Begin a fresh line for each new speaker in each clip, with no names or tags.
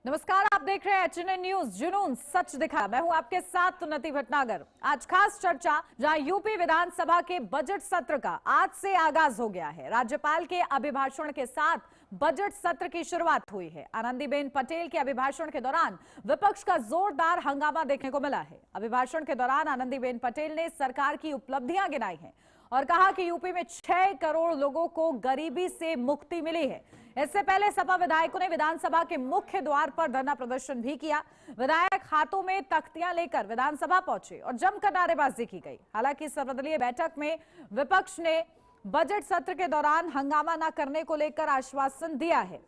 नमस्कार, आप देख रहे हैं एचएनएन न्यूज। जुनून सच दिखा। मैं हूं आपके साथ उन्नति भटनागर। आज खास चर्चा, जहां यूपी विधानसभा के बजट सत्र का आज से आगाज हो गया है। राज्यपाल के अभिभाषण के साथ बजट सत्र की शुरुआत हुई है। आनंदीबेन पटेल के अभिभाषण के दौरान विपक्ष का जोरदार हंगामा देखने को मिला है। अभिभाषण के दौरान आनंदीबेन पटेल ने सरकार की उपलब्धियां गिनाई हैं और कहा कि यूपी में 6 करोड़ लोगों को गरीबी से मुक्ति मिली है। इससे पहले सपा विधायकों ने विधानसभा के मुख्य द्वार पर धरना प्रदर्शन भी किया। विधायक हाथों में तख्तियां लेकर विधानसभा पहुंचे और जमकर नारेबाजी की गई। हालांकि सर्वदलीय बैठक में विपक्ष ने बजट सत्र के दौरान हंगामा न करने को लेकर आश्वासन दिया है।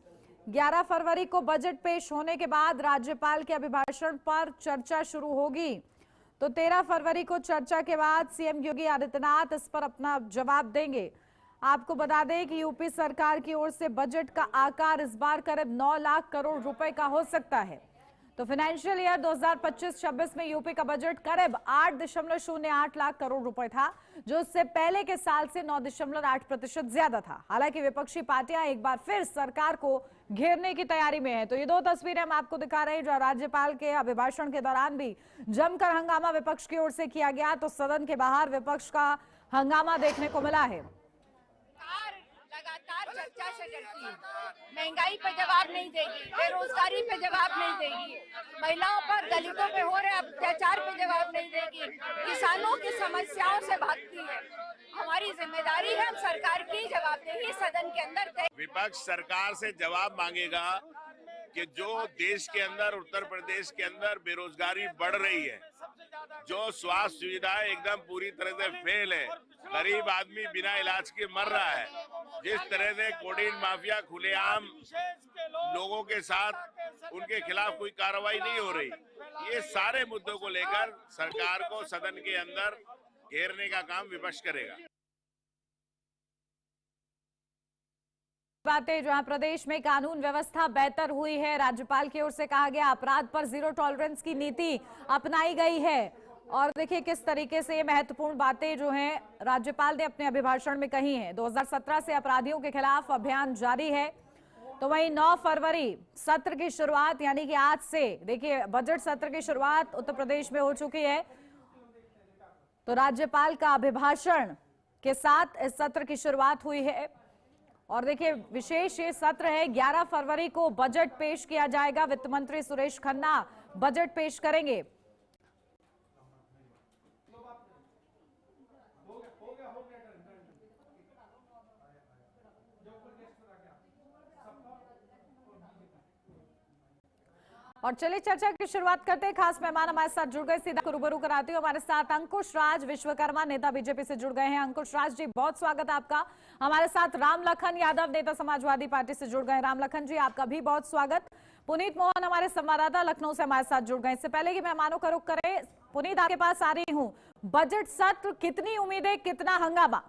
11 फरवरी को बजट पेश होने के बाद राज्यपाल के अभिभाषण पर चर्चा शुरू होगी। तो 13 फरवरी को चर्चा के बाद सीएम योगी आदित्यनाथ इस पर अपना जवाब देंगे। आपको बता दें कि यूपी सरकार की ओर से बजट का आकार इस बार करीब 9 लाख करोड़ रुपए का हो सकता है। तो फाइनेंशियल ईयर 2025-26 में यूपी का बजट करीब 8.08 लाख करोड़ रुपए था, जो उससे पहले के साल से 9.8% ज्यादा था। हालांकि विपक्षी पार्टियां एक बार फिर सरकार को घेरने की तैयारी में है। तो ये दो तस्वीरें हम आपको दिखा रहे हैं, जो राज्यपाल के अभिभाषण के दौरान भी जमकर हंगामा विपक्ष की ओर से किया गया। तो सदन के बाहर विपक्ष का हंगामा देखने को मिला है।
लगातार चर्चा से डरती है। महंगाई पे जवाब नहीं देगी, बेरोजगारी पे जवाब नहीं देगी, महिलाओं पर, दलितों पे हो रहे अत्याचार पे जवाब नहीं देगी, किसानों की समस्याओं से भागती है। हमारी जिम्मेदारी है, हम सरकार की जवाबदेही सदन के अंदर तय।
विपक्ष सरकार से जवाब मांगेगा कि जो देश के अंदर, उत्तर प्रदेश के अंदर बेरोजगारी बढ़ रही है, जो स्वास्थ्य सुविधाएं एकदम पूरी तरह से फेल है, गरीब आदमी बिना इलाज के मर रहा है, जिस तरह से कोडीन माफिया खुलेआम लोगों के साथ उनके खिलाफ कोई कार्रवाई नहीं हो रही, ये सारे मुद्दों को लेकर सरकार को सदन के अंदर घेरने का काम विपक्ष करेगा।
बातें, जहां प्रदेश में कानून व्यवस्था बेहतर हुई है, राज्यपाल की ओर से कहा गया अपराध पर जीरो टॉलरेंस की नीति अपनाई गई है। और देखिए किस तरीके से ये महत्वपूर्ण बातें जो हैं राज्यपाल ने अपने अभिभाषण में कही हैं। 2017 से अपराधियों के खिलाफ अभियान जारी है। तो वहीं 9 फरवरी सत्र की शुरुआत, यानी कि आज से देखिए बजट सत्र की शुरुआत उत्तर प्रदेश में हो चुकी है। तो राज्यपाल का अभिभाषण के साथ इस सत्र की शुरुआत हुई है। और देखिए विशेष ये सत्र है, 11 फरवरी को बजट पेश किया जाएगा। वित्त मंत्री सुरेश खन्ना बजट पेश करेंगे। और चलिए चर्चा की शुरुआत करते हैं। खास मेहमान हमारे साथ जुड़ गए, सीधा रूबरू कराती हूँ। हमारे साथ अंकुश राज विश्वकर्मा, नेता बीजेपी से जुड़ गए हैं। अंकुश राज जी, बहुत स्वागत है आपका। हमारे साथ रामलखन यादव, नेता समाजवादी पार्टी से जुड़ गए हैं। रामलखन जी, आपका भी बहुत स्वागत। पुनीत मोहन हमारे संवाददाता लखनऊ से हमारे साथ जुड़ गए। इससे पहले कि मेहमानों का रुख करें, पुनीत आपके पास आ रही हूँ। बजट सत्र, कितनी उम्मीदें, कितना हंगामा?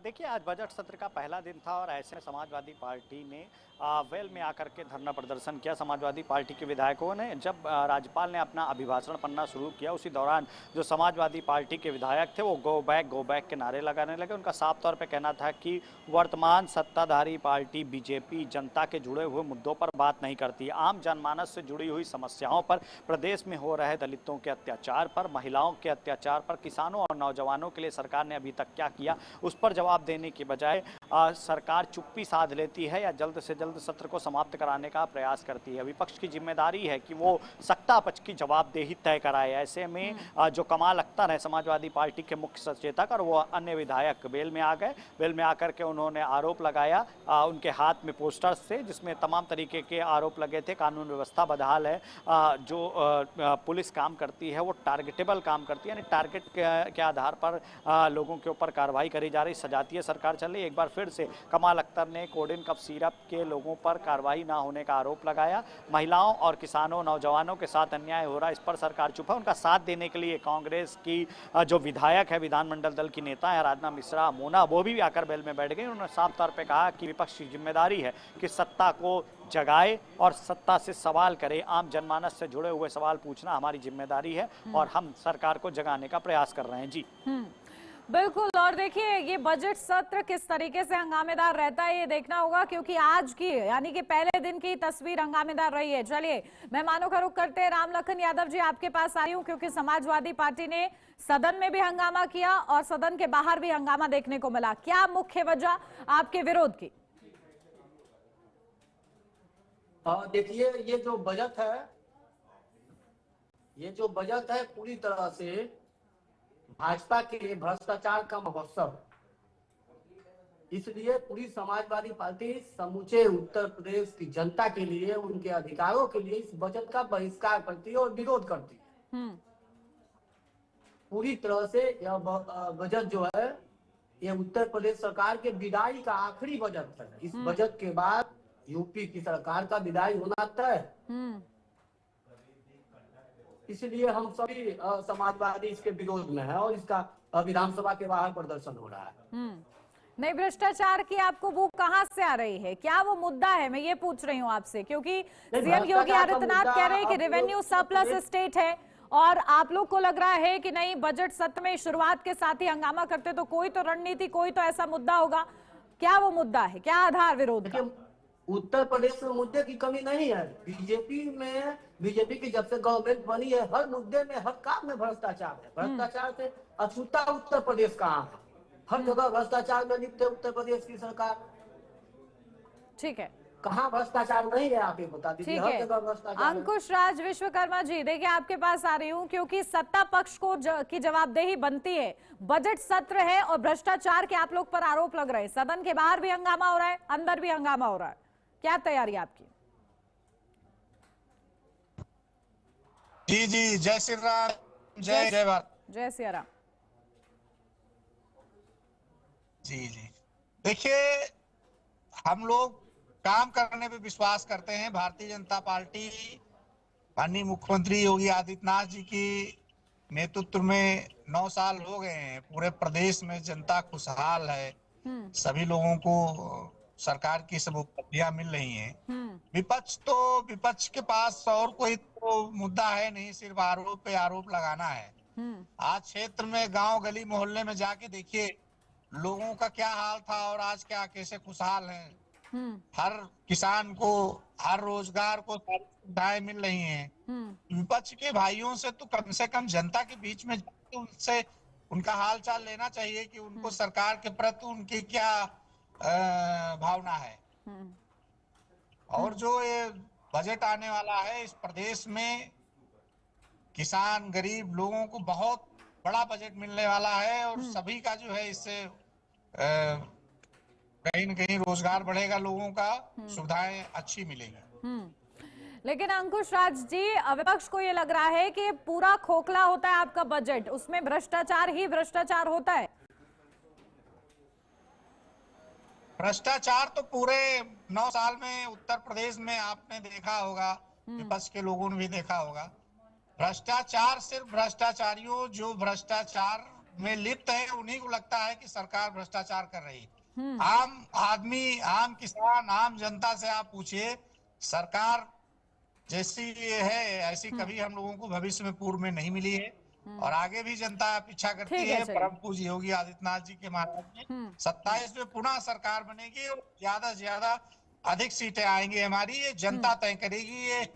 देखिए, आज बजट सत्र का पहला दिन था और ऐसे में समाजवादी पार्टी ने वेल में आकर के धरना प्रदर्शन किया। समाजवादी पार्टी के विधायकों ने जब राज्यपाल ने अपना अभिभाषण पढ़ना शुरू किया, उसी दौरान जो समाजवादी पार्टी के विधायक थे वो गो बैक के नारे लगाने लगे। उनका साफ तौर पे कहना था कि वर्तमान सत्ताधारी पार्टी बीजेपी जनता के जुड़े हुए मुद्दों पर बात नहीं करती, आम जनमानस से जुड़ी हुई समस्याओं पर, प्रदेश में हो रहे दलितों के अत्याचार पर, महिलाओं के अत्याचार पर, किसानों और नौजवानों के लिए सरकार ने अभी तक क्या किया, उस पर जवाब देने की बजाय सरकार चुप्पी साध लेती है या जल्द से जल्द सत्र को समाप्त कराने का प्रयास करती है। विपक्ष की जिम्मेदारी है कि वो सत्तापक्ष की जवाबदेही तय कराए। ऐसे में जो कमाल अख्तर है समाजवादी पार्टी के मुख्य सचेतक और वो अन्य विधायक वेल में आ गए। वेल में आकर के उन्होंने आरोप लगाया उनके हाथ में पोस्टर्स से, जिसमें तमाम तरीके के आरोप लगे थे। कानून व्यवस्था बदहाल है, जो पुलिस काम करती है वो टारगेटेबल काम करती है, यानी टारगेट के आधार पर लोगों के ऊपर कार्रवाई करी जा रही, सजातीय सरकार चल रही। एक बार फिर से कमाल अख्तर ने कोडिन कफ सिरप के लोगों पर कार्रवाई ना होने का आरोप लगाया। महिलाओं और किसानों, नौजवानों के साथ अन्याय हो रहा है, इस पर सरकार चुप है। उनका साथ देने के लिए कांग्रेस की जो विधायक है, विधानमंडल दल की नेता है आराधना मिश्रा मोना, वो भी आकर बेल में बैठ गई। उन्होंने साफ तौर पर कहा कि विपक्ष की जिम्मेदारी है कि सत्ता को जगाए और सत्ता से सवाल करे। आम जनमानस से जुड़े हुए सवाल पूछना हमारी जिम्मेदारी है और हम सरकार को जगाने का प्रयास कर रहे हैं। जी
बिल्कुल। और देखिए ये बजट सत्र किस तरीके से हंगामेदार रहता है ये देखना होगा, क्योंकि आज की यानी कि पहले दिन की तस्वीर हंगामेदार रही है। चलिए मेहमानों का रुख करते हैं। रामलखन यादव जी आपके पास आई हूं, क्योंकि समाजवादी पार्टी ने सदन में भी हंगामा किया और सदन के बाहर भी हंगामा देखने को मिला। क्या मुख्य वजह आपके विरोध की?
देखिए ये जो बजट है पूरी तरह से भाजपा के लिए भ्रष्टाचार का महोत्सव। इसलिए पूरी समाजवादी पार्टी समूचे उत्तर प्रदेश की जनता के लिए, उनके अधिकारों के लिए इस बजट का बहिष्कार करती है और विरोध करती है। पूरी तरह से यह बजट जो है ये उत्तर प्रदेश सरकार के विदाई का आखिरी बजट है। इस बजट के बाद यूपी की सरकार का विदाई होना तय। इसलिए हम सभी समाजवादी इसके विरोध में है और इसका विधानसभा के बाहर प्रदर्शन हो रहा है।
नहीं, भ्रष्टाचार की आपको वो कहां से आ रही है? क्या वो मुद्दा है? मैं ये पूछ रही हूँ आपसे, क्योंकि सीएम योगी आदित्यनाथ कह रहे हैं कि रेवेन्यू सरप्लस स्टेट है और आप लोग को लग रहा है कि नहीं, बजट सत्र में शुरुआत के साथ ही हंगामा करते तो कोई तो रणनीति, कोई तो ऐसा मुद्दा होगा। क्या वो मुद्दा है? क्या आधार विरोध का?
उत्तर प्रदेश में मुद्दे की कमी नहीं है। बीजेपी की जब से गवर्नमेंट बनी है हर मुद्दे में, हर काम में भ्रष्टाचार है। भ्रष्टाचार से अछूता उत्तर प्रदेश कहाँ है? हर जगह भ्रष्टाचार में लिप्त है उत्तर प्रदेश की सरकार।
ठीक है,
कहाँ भ्रष्टाचार नहीं है आप ये बता दीजिए। हर जगह भ्रष्टाचार।
अंकुश राज विश्वकर्मा जी, देखिए आपके पास आ रही हूँ, क्योंकि सत्ता पक्ष को की जवाबदेही बनती है। बजट सत्र है और भ्रष्टाचार के आप लोग पर आरोप लग रहे हैं। सदन के बाहर भी हंगामा हो रहा है, अंदर भी हंगामा हो रहा है। क्या तैयारी आपकी?
जी जी, जय श्री राम, जय भारत।
जय सिया राम।
जी जी, देखिए हम लोग काम करने पे विश्वास करते हैं। भारतीय जनता पार्टी माननीय मुख्यमंत्री योगी आदित्यनाथ जी की नेतृत्व में 9 साल हो गए हैं। पूरे प्रदेश में जनता खुशहाल है। सभी लोगों को सरकार की सब उपलब्धियां मिल रही हैं। विपक्ष के पास और कोई तो मुद्दा है नहीं, सिर्फ आरोप पे आरोप लगाना है। आज क्षेत्र में, गांव गली मोहल्ले में जाके देखिए लोगों का क्या हाल था और आज क्या कैसे खुशहाल हैं। हर किसान को, हर रोजगार को सारी सुविधाएं मिल रही हैं। विपक्ष के भाइयों से तो कम से कम जनता के बीच में जाके उनसे उनका हाल चाल लेना चाहिए कि उनको सरकार के प्रति उनकी क्या भावना है। और जो ये बजट आने वाला है, इस प्रदेश में किसान गरीब लोगों को बहुत बड़ा बजट मिलने वाला है और सभी का जो है इससे कहीं न कहीं रोजगार बढ़ेगा, लोगों का सुविधाएं अच्छी मिलेगी।
लेकिन अंकुश राज जी, विपक्ष को ये लग रहा है कि पूरा खोखला होता है आपका बजट, उसमें भ्रष्टाचार ही भ्रष्टाचार होता है।
भ्रष्टाचार तो पूरे 9 साल में उत्तर प्रदेश में आपने देखा होगा, विपक्ष के लोगों ने भी देखा होगा। भ्रष्टाचार सिर्फ भ्रष्टाचारियों जो भ्रष्टाचार में लिप्त है उन्हीं को लगता है कि सरकार भ्रष्टाचार कर रही है। आम आदमी, आम किसान, आम जनता से आप पूछिए, सरकार जैसी है ऐसी कभी हम लोगों को भविष्य में पूर्व में नहीं मिली है और आगे भी जनता अपेक्षा करती है। परम पूज्य योगी आदित्यनाथ जी के माध्यम में 27 में पुनः सरकार बनेगी और ज्यादा से ज्यादा अधिक सीटें आएंगी हमारी। ये जनता तय करेगी।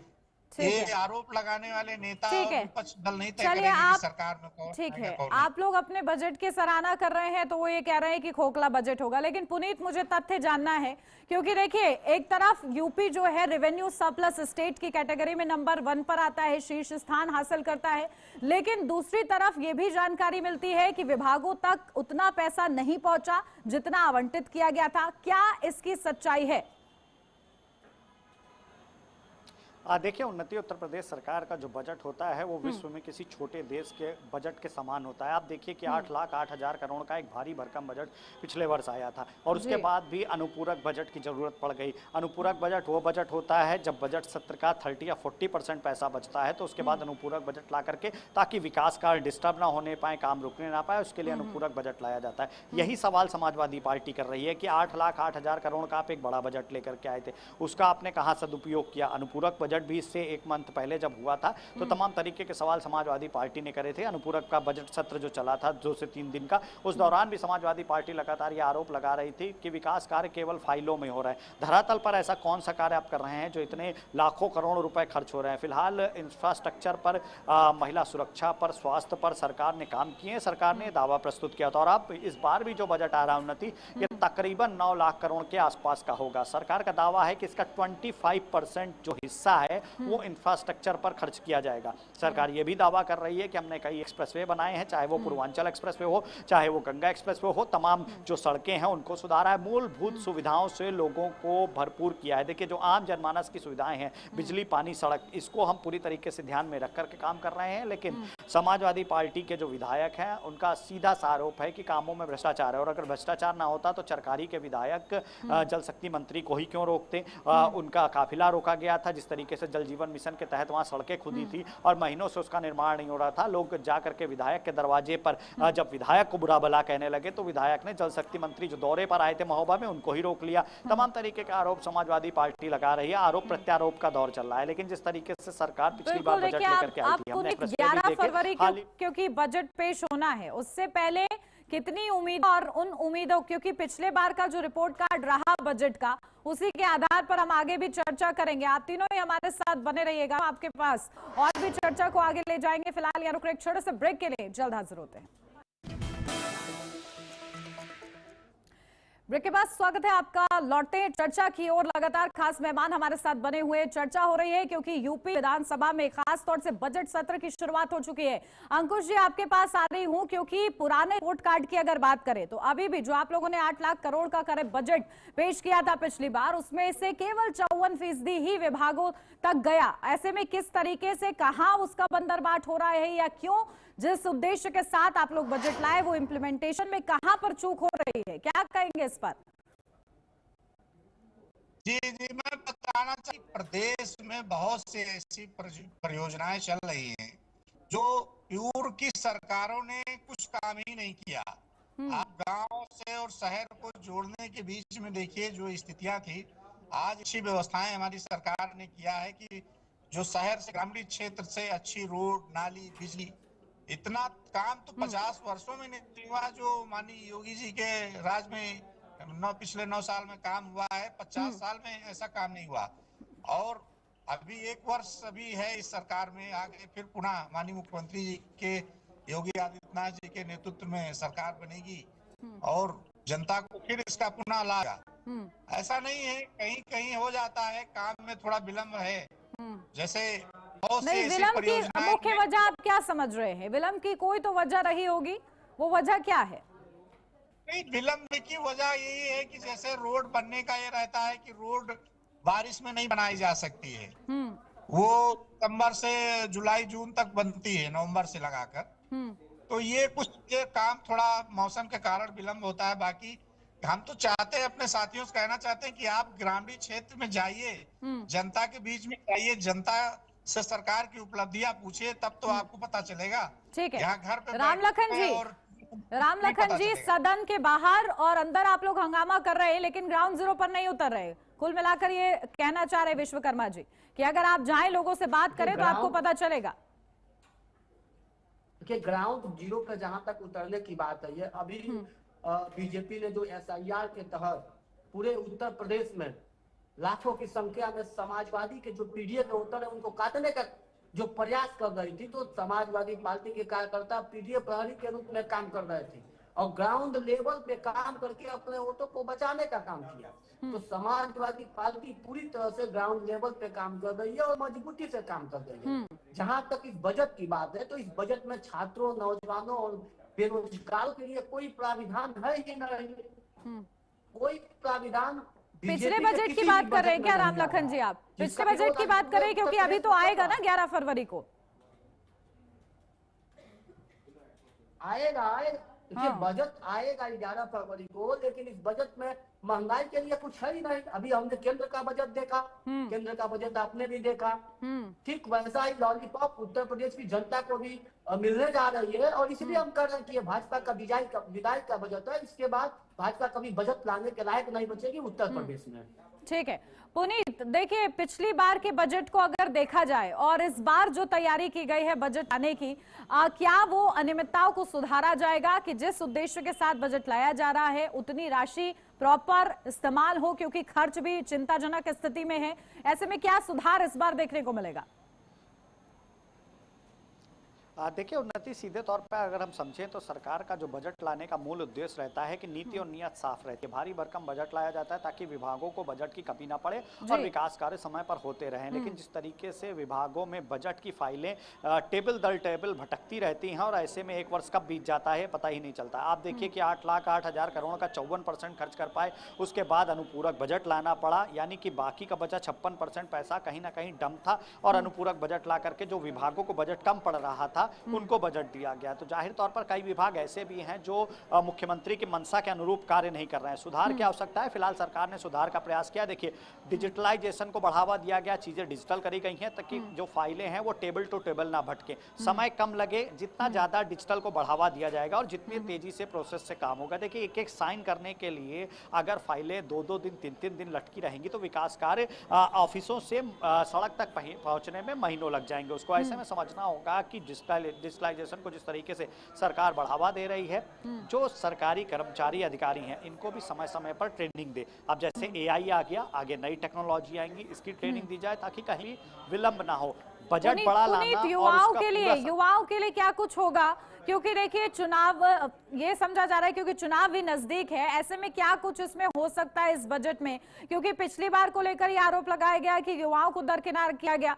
ये आरोप लगाने वाले नेता और विपक्ष दल नहीं तय करेंगे कि सरकार में कौन।
ठीक है, आप लोग अपने बजट की सराहना कर रहे हैं तो वो ये कह रहे हैं कि खोखला बजट होगा, लेकिन पुनीत मुझे तथ्य जानना है, क्योंकि देखिए एक तरफ यूपी जो है रेवेन्यू सरप्लस स्टेट की कैटेगरी में नंबर 1 पर आता है, शीर्ष स्थान हासिल करता है, लेकिन दूसरी तरफ ये भी जानकारी मिलती है कि विभागों तक उतना पैसा नहीं पहुंचा जितना आवंटित किया गया था। क्या इसकी सच्चाई है?
देखिए, उन्नति उत्तर प्रदेश सरकार का जो बजट होता है वो विश्व में किसी छोटे देश के बजट के समान होता है। आप देखिए कि 8,08,000 करोड़ का एक भारी भरकम बजट पिछले वर्ष आया था और उसके बाद भी अनुपूरक बजट की जरूरत पड़ गई। अनुपूरक बजट वो बजट होता है जब बजट सत्र का 30 या 40% पैसा बचता है तो उसके बाद अनुपूरक बजट ला करके, ताकि विकास कार्य डिस्टर्ब ना होने पाए, काम रुकने ना पाए, उसके लिए अनुपूरक बजट लाया जाता है। यही सवाल समाजवादी पार्टी कर रही है कि 8,08,000 करोड़ का आप एक बड़ा बजट लेकर के आए थे, उसका आपने कहाँ सदुपयोग किया? अनुपूरक बजट भी इससे एक मंथ पहले जब हुआ था तो तमाम तरीके के सवाल समाजवादी पार्टी ने करे थे। अनुपूरक का बजट सत्र जो चला था 2 से 3 दिन का, उस दौरान भी समाजवादी पार्टी लगातार ये आरोप लगा रही थी कि विकास कार्य केवल फाइलों में हो रहा है। धरातल पर ऐसा कौन सा कार्य आप कर रहे हैं जो इतने लाखों करोड़ रुपए खर्च हो रहे हैं? फिलहाल इंफ्रास्ट्रक्चर पर, महिला सुरक्षा पर, स्वास्थ्य पर सरकार ने काम किए हैं। सरकार ने दावा प्रस्तुत किया था और अब इस बार भी जो बजट आ रहा है उन्नति, ये तकरीबन 9 लाख करोड़ के आसपास का होगा। सरकार का दावा है कि इसका 25% जो हिस्सा है वो इंफ्रास्ट्रक्चर पर खर्च किया जाएगा। सरकार ये भी दावा कर रही है कि हमने कई एक्सप्रेसवे बनाए हैं, चाहे वो पूर्वांचल एक्सप्रेसवे हो, चाहे वो गंगा एक्सप्रेसवे हो, तमाम जो सड़कें हैं उनको सुधारा है, मूलभूत सुविधाओं से लोगों को भरपूर किया है। देखिए, जो आम जनमानस की सुविधाएं हैं, बिजली, पानी, सड़क, इसको हम पूरी तरीके से ध्यान में रख करके काम कर रहे हैं। लेकिन समाजवादी पार्टी के जो विधायक हैं उनका सीधा सा आरोप है कि कामों में भ्रष्टाचार है, और अगर भ्रष्टाचार ना होता तो चरकारी के विधायक जल शक्ति मंत्री को ही क्यों रोकते? उनका काफिला रोका गया था, जिस तरीके से जल जीवन मिशन के तहत वहां सड़कें खुदी थी और महीनों से उसका निर्माण नहीं हो रहा था। लोग जा करके विधायक के दरवाजे पर जब विधायक को बुरा भला कहने लगे तो विधायक ने जल शक्ति मंत्री जो दौरे पर आए थे महोबा में, उनको ही रोक लिया। तमाम तरीके के आरोप समाजवादी पार्टी लगा रही है। आरोप प्रत्यारोप का दौर चल रहा है, लेकिन जिस तरीके से सरकार पिछली बार बजट लेकर के आई थी, हमने
11 फरवरी क्योंकि बजट पेश होना है, उससे पहले कितनी उम्मीद और उन उम्मीदों, क्योंकि पिछले बार का जो रिपोर्ट कार्ड रहा बजट का, उसी के आधार पर हम आगे भी चर्चा करेंगे। आप तीनों ही हमारे साथ बने रहिएगा, आपके पास और भी चर्चा को आगे ले जाएंगे। फिलहाल यहाँ रुक रहे एक छोटे से ब्रेक के लिए, जल्द हाजिर होते हैं। ब्रेक के बाद स्वागत है आपका। लौटते हैं चर्चा की ओर। लगातार खास मेहमान हमारे साथ बने हुए। चर्चा हो रही है क्योंकि यूपी विधानसभा में खास तौर से बजट सत्र की शुरुआत हो चुकी है। अंकुश जी, आपके पास आ रही हूं क्योंकि पुराने रिपोर्ट कार्ड की अगर बात करें तो अभी भी जो आप लोगों ने 8 लाख करोड़ का करे बजट पेश किया था पिछली बार, उसमें से केवल 54% ही विभागों तक गया। ऐसे में किस तरीके से, कहां उसका बंदरबाट हो रहा है, या क्यों जिस उद्देश्य के साथ आप लोग बजट लाए वो इम्प्लीमेंटेशन में कहां पर चूक हो रही है, क्या कहेंगे इस पर?
जी, मैं बताना चाहिए, प्रदेश में बहुत से ऐसी परियोजनाएं चल रही हैं जो पूर्व की सरकारों ने कुछ काम ही नहीं किया। आप गांव से और शहर को जोड़ने के बीच में देखिए जो स्थितियां थी, आज अच्छी व्यवस्थाएं हमारी सरकार ने किया है कि जो शहर से ग्रामीण क्षेत्र से अच्छी रोड, नाली, बिजली, इतना काम तो 50 वर्षों में नहीं हुआ जो माननीय योगी जी के राज में पिछले 9 साल में काम हुआ है। 50 साल में ऐसा काम नहीं हुआ। और अभी 1 वर्ष अभी है इस सरकार में, आगे फिर पुनः माननीय मुख्यमंत्री जी के योगी आदित्यनाथ जी के नेतृत्व में सरकार बनेगी और जनता को फिर इसका पुनः लाभ। ऐसा नहीं है, कहीं कहीं हो जाता है, काम में थोड़ा विलम्ब है। जैसे
नहीं, विलम्ब की मुख्य वजह आप क्या समझ रहे हैं? विलम्ब की कोई तो वजह रही होगी, वो वजह क्या है?
नहीं, विलम्ब की वजह यही है कि जैसे रोड बनने का ये रहता है कि रोड बारिश में नहीं बनाई जा सकती है, वो सितंबर से जुलाई जून तक बनती है, नवंबर से लगाकर। तो ये कुछ ये काम थोड़ा मौसम के कारण विलम्ब होता है। बाकी हम तो चाहते हैं, अपने साथियों से कहना चाहते हैं कि आप ग्रामीण क्षेत्र में जाइए, जनता के बीच में जाइए, जनता से सरकार की उपलब्धियां पूछिए, तब तो आपको पता चलेगा।
ठीक है,
यहाँ घर पे
रामलखन जी, सदन के बाहर और अंदर आप लोग हंगामा कर रहे हैं लेकिन ग्राउंड जीरो पर नहीं उतर रहे। कुल मिलाकर ये कहना चाह रहे विश्वकर्मा जी कि अगर आप जाएं, लोगों से बात करें तो आपको पता चलेगा।
देखिए, ग्राउंड जीरो पे जहां तक उतरने की बात है, ये अभी बीजेपी ने जो SIR के तहत पूरे उत्तर प्रदेश में लाखों की संख्या में समाजवादी के जो पीडीए के वोटर है उनको काटने का जो प्रयास कर रही थी, तो समाजवादी पार्टी के कार्यकर्ता पीडीए प्रहरी के रूप में काम कर रहे थे और ग्राउंड लेवल पे काम करके अपने वोटों को बचाने का काम किया। तो समाजवादी पार्टी पूरी तरह से ग्राउंड लेवल पे काम कर रही है और मजबूती से काम कर रही है। जहां तक इस बजट की बात है, तो इस बजट में छात्रों, नौजवानों और बेरोजगारों के लिए कोई प्राविधान है ही नहीं। कोई प्राविधान
पिछले बजट की बात कर रहे हैं क्या रामलखन जी? आप पिछले बजट की बात कर रहे हैं क्योंकि अभी तो आएगा ना 11 फरवरी को।
आएगा। देखिए, बजट आएगा 11 फरवरी को, लेकिन इस बजट में महंगाई के लिए कुछ है ही नहीं। अभी हमने केंद्र का बजट देखा, केंद्र का बजट आपने भी देखा, ठीक वैसा ही लॉलीपॉप उत्तर प्रदेश की जनता को भी मिलने जा रही है। और इसलिए हम कह रहे हैं कि ये भाजपा का विदाई का बजट है। इसके बाद भाजपा कभी बजट लाने के लायक नहीं बचेगी उत्तर प्रदेश में।
ठीक है पुनीत, देखिए पिछली बार के बजट को अगर देखा जाए और इस बार जो तैयारी की गई है बजट लाने की, क्या वो अनियमितताओं को सुधारा जाएगा कि जिस उद्देश्य के साथ बजट लाया जा रहा है उतनी राशि प्रॉपर इस्तेमाल हो, क्योंकि खर्च भी चिंताजनक स्थिति में है। ऐसे में क्या सुधार इस बार देखने को मिलेगा?
देखिए उन्नति सीधे तौर पर अगर हम समझें तो सरकार का जो बजट लाने का मूल उद्देश्य रहता है कि नीति और नियत साफ रहती है। भारी भरकम बजट लाया जाता है ताकि विभागों को बजट की कमी ना पड़े और विकास कार्य समय पर होते रहें। लेकिन जिस तरीके से विभागों में बजट की फाइलें टेबल दर टेबल भटकती रहती हैं और ऐसे में एक वर्ष कब बीत जाता है पता ही नहीं चलता। आप देखिए कि 8,08,000 करोड़ का 54% खर्च कर पाए, उसके बाद अनुपूरक बजट लाना पड़ा, यानी कि बाकी का बचा 56% पैसा कहीं ना कहीं डम था और अनुपूरक बजट ला करके जो विभागों को बजट कम पड़ रहा था उनको बजट दिया गया। तो जाहिर तौर पर कई विभाग ऐसे भी हैं जो मुख्यमंत्री की मंशा के अनुरूप कार्य नहीं कर रहे हैं। सुधार की आवश्यकता है। फिलहाल सरकार ने सुधार का प्रयास किया। देखिए डिजिटलाइजेशन को बढ़ावा दिया गया, चीजें डिजिटल करी गई हैं ताकि जो फाइलें हैं वो टेबल टू टेबल ना भटके, समय कम लगे। जितना ज्यादा डिजिटल को बढ़ावा दिया जाएगा और जितनी तेजी से प्रोसेस से काम होगा। देखिए एक एक साइन करने के लिए अगर फाइलें 2-2 दिन 3-3 दिन लटकी रहेंगी तो विकास कार्य ऑफिसों से सड़क तक पहुंचने में महीनों लग जाएंगे। उसको ऐसे में समझना होगा कि डिजिटलाइजेशन को जिस तरीके से सरकार बढ़ावा दे रही है, जो सरकारी कर्मचारी अधिकारी हैं इनको भी समय समय पर ट्रेनिंग दे। अब जैसे एआई आ गया, आगे नई टेक्नोलॉजी आएंगी, इसकी ट्रेनिंग दी जाए ताकि कहीं विलंब ना हो। बजट बड़ा लाना
युवाओं के लिए क्या कुछ होगा? क्योंकि देखिए चुनाव ये समझा जा रहा है क्योंकि चुनाव भी नजदीक है, ऐसे में क्या कुछ इसमें हो सकता है इस बजट में? क्योंकि पिछली बार को लेकर ये आरोप लगाया गया कि युवाओं को दरकिनार किया गया।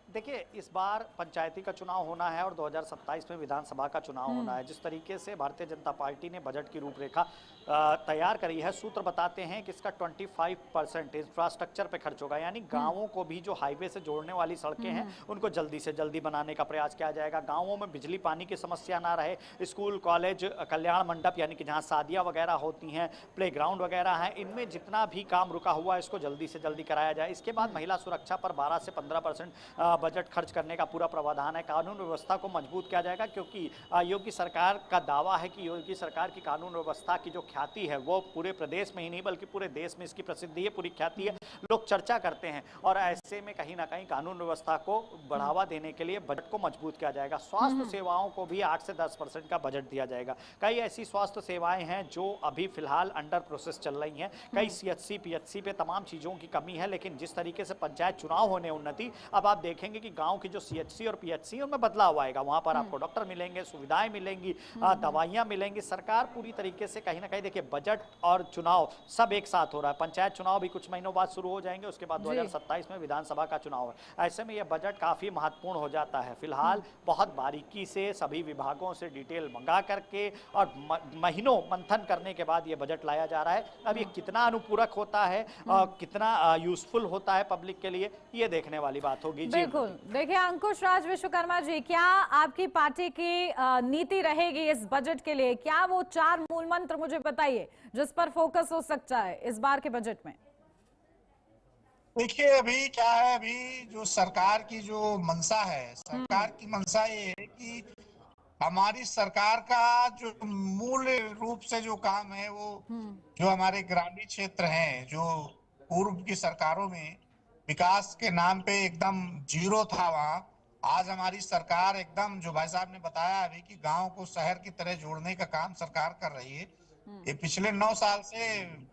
देखिए इस बार पंचायती का चुनाव होना है और 2027 में विधानसभा का चुनाव होना है। जिस तरीके से भारतीय जनता पार्टी ने बजट की रूपरेखा तैयार करी है, सूत्र बताते हैं कि इसका 25% इंफ्रास्ट्रक्चर पे खर्च होगा, यानी गांवों को भी जो हाईवे से जोड़ने वाली सड़कें हैं उनको जल्दी से जल्दी बनाने का प्रयास किया जाएगा। गांवों में बिजली पानी की समस्या ना रहे, स्कूल कॉलेज कल्याण मंडप यानी कि जहां शादियां वगैरह होती हैं, प्लेग्राउंड वगैरह हैं, इनमें जितना भी काम रुका हुआ है इसको जल्दी से जल्दी कराया जाए। इसके बाद महिला सुरक्षा पर 12 से 15% बजट खर्च करने का पूरा प्रावधान है। कानून व्यवस्था को मजबूत किया जाएगा क्योंकि योगी सरकार का दावा है कि योगी सरकार की कानून व्यवस्था की जो ख्याति है वो पूरे प्रदेश में ही नहीं बल्कि पूरे देश में इसकी प्रसिद्धि है, पूरी ख्याति है, लोग चर्चा करते हैं। और ऐसे में कहीं ना कहीं कानून व्यवस्था को बढ़ावा देने के लिए बजट को मजबूत किया जाएगा। स्वास्थ्य सेवाओं को भी 8 से 10% का बजट दिया जाएगा। कई ऐसी स्वास्थ्य सेवाएं हैं जो अभी फिलहाल अंडर प्रोसेस चल रही हैं, कई सीएचसी पीएचसी पे तमाम चीजों की कमी है। लेकिन जिस तरीके से पंचायत चुनाव होने उन्नति, अब आप देखेंगे कि गांव की जो सीएचसी और पीएचसी उनमें बदलाव आएगा, वहां पर आपको डॉक्टर मिलेंगे, सुविधाएं मिलेंगी, दवाइयां मिलेंगी। सरकार पूरी तरीके से कहीं ना कहीं देखिए बजट और चुनाव सब एक साथ हो रहा है। पंचायत चुनाव भी कुछ महीनों बाद शुरू हो जाएंगे, उसके बाद 2027 में विधानसभा का चुनाव है। ऐसे में यह बजट काफी महत्वपूर्ण हो जाता है। फिलहाल बहुत बारीकी से सभी विभागों से डिटेल मंगा करके और महीनों मंथन करने के बाद यह बजट लाया जा रहा है। अब ये कितना अनुपूरक होता है और कितना यूजफुल होता है पब्लिक के लिए, ये देखने वाली बात होगी।
बिल्कुल। देखिए अंकुश राज विश्वकर्मा जी, क्या आपकी पार्टी की नीति रहेगी इस बजट के लिए? क्या वो 4 मूल मंत्र मुझे बताइए जिस पर फोकस हो सकता है इस बार के बजट में?
देखिए अभी क्या है, अभी जो सरकार की जो मंशा है, सरकार की मंशा ये है कि हमारी सरकार का जो मूल रूप से जो काम है वो जो हमारे ग्रामीण क्षेत्र हैं, जो पूर्व की सरकारों में विकास के नाम पे एकदम जीरो था, वहाँ आज हमारी सरकार एकदम, जो भाई साहब ने बताया अभी, कि गांव को शहर की तरह जोड़ने का काम सरकार कर रही है। ये पिछले 9 साल से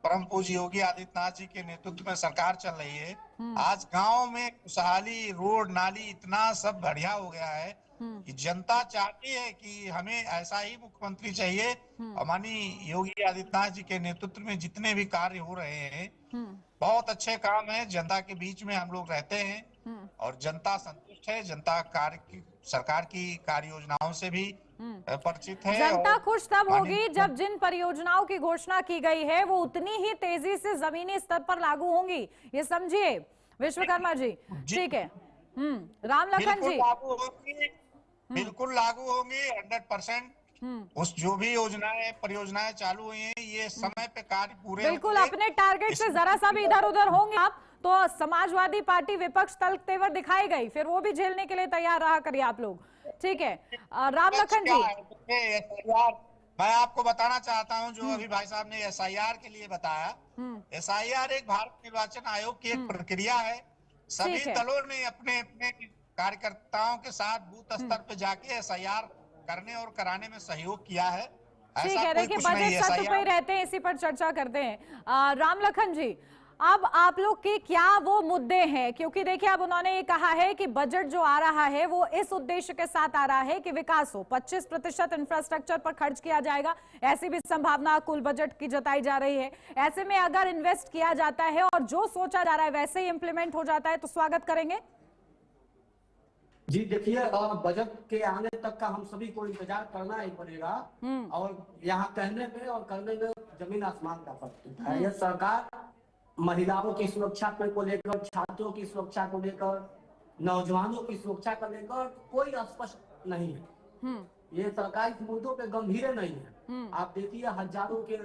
परम पूज्य योगी आदित्यनाथ जी के नेतृत्व में सरकार चल रही है। आज गांव में खुशहाली, रोड नाली इतना सब बढ़िया हो गया है कि जनता चाहती है कि हमें ऐसा ही मुख्यमंत्री चाहिए। माननीय योगी आदित्यनाथ जी के नेतृत्व में जितने भी कार्य हो रहे हैं बहुत अच्छे काम है। जनता के बीच में हम लोग रहते हैं और जनता संतुष्ट है। जनता सरकार की कार्य योजनाओं से भी परिचित है।
जनता खुश तब होगी जब जिन परियोजनाओं की घोषणा की गई है वो उतनी ही तेजी से जमीनी स्तर पर लागू होंगी, ये समझिए विश्वकर्मा जी। ठीक है। राम लखन जी,
बिल्कुल लागू होंगी 100%। उस जो भी योजनाएं परियोजनाएं चालू हुई हैं, ये समय पे कार्य पूरे
बिल्कुल अपने टारगेट से जरा सा भी इधर उधर होंगे आप तो समाजवादी पार्टी विपक्ष तल्ख तेवर दिखाई गई, फिर वो भी झेलने के लिए तैयार रहा करिए आप लोग। ठीक है। राम लखन जी,
मैं आपको बताना चाहता हूं जो अभी भाई साहब ने एसआईआर के लिए बताया, एसआईआर एक भारत निर्वाचन आयोग की एक प्रक्रिया है। सभी
ठीक है।
दलों ने अपने अपने कार्यकर्ताओं के साथ बूथ स्तर पे जाके एसआईआर करने और कराने में सहयोग किया है।
ठीक
ऐसा
है,
कोई
देखिए
कुछ नहीं
बजट
है।
सत्र पे ही रहते हैं, इसी पर चर्चा करते हैं। राम लखन जी, अब आप लोग के क्या वो मुद्दे हैं, क्योंकि देखिए अब उन्होंने ये कहा है कि बजट जो आ रहा है वो इस उद्देश्य के साथ आ रहा है कि विकास हो, 25% इंफ्रास्ट्रक्चर पर खर्च किया जाएगा, ऐसी भी संभावना कुल बजट की जताई जा रही है। ऐसे में अगर इन्वेस्ट किया जाता है और जो सोचा जा रहा है वैसे ही इंप्लीमेंट हो जाता है तो स्वागत करेंगे।
जी देखिए, बजट के आने तक का हम सभी को इंतजार करना ही पड़ेगा। और यहाँ कहने में और करने में जमीन आसमान का फर्क होता है। यह सरकार महिलाओं की सुरक्षा को लेकर, छात्रों की सुरक्षा को लेकर, नौजवानों की सुरक्षा को लेकर कोई स्पष्ट नहीं है। ये सरकार इस मुद्दों पे गंभीर नहीं है। आप देखिए हजारों के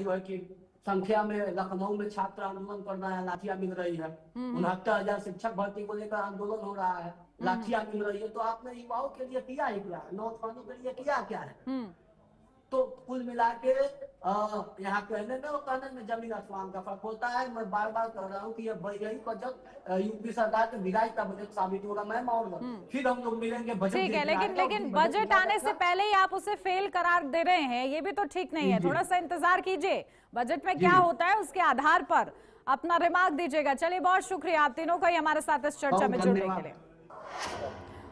जो है कि संख्या में लखनऊ में छात्र आंदोलन कर रहे हैं, लाठियां मिल रही है। 69,000 शिक्षक भर्ती को लेकर आंदोलन हो रहा है, लाठियां मिल रही है। तो आपने युवाओं के लिए किया ही क्या है, नौजवानों के लिए किया क्या है? तो कुल मिला के यहाँ कहने में और करने में जमीन आसमान का फर्क होता है। मैं बार बार कह रहा हूँ कि यही बजट यूपी सरकार के विदाई का बजट साबित होगा। मैं मानूंगा फिर हम लोग मिलेंगे बजट।
ठीक है, लेकिन बजट आने से पहले ही आप उसे फेल करार दे रहे हैं, ये भी तो ठीक नहीं है। थोड़ा सा इंतजार कीजिए, बजट में क्या होता है उसके आधार पर अपना रिमार्क दीजिएगा। चलिए, बहुत शुक्रिया आप तीनों का ही हमारे साथ इस चर्चा में जुड़ने के लिए।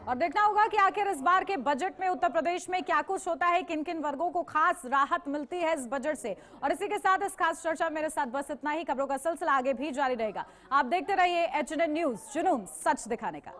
और देखना होगा कि आखिर इस बार के बजट में उत्तर प्रदेश में क्या कुछ होता है, किन किन वर्गों को खास राहत मिलती है इस बजट से। और इसी के साथ इस खास चर्चा मेरे साथ बस इतना ही। खबरों का सिलसिला आगे भी जारी रहेगा। आप देखते रहिए HNN न्यूज, जुनून सच दिखाने का।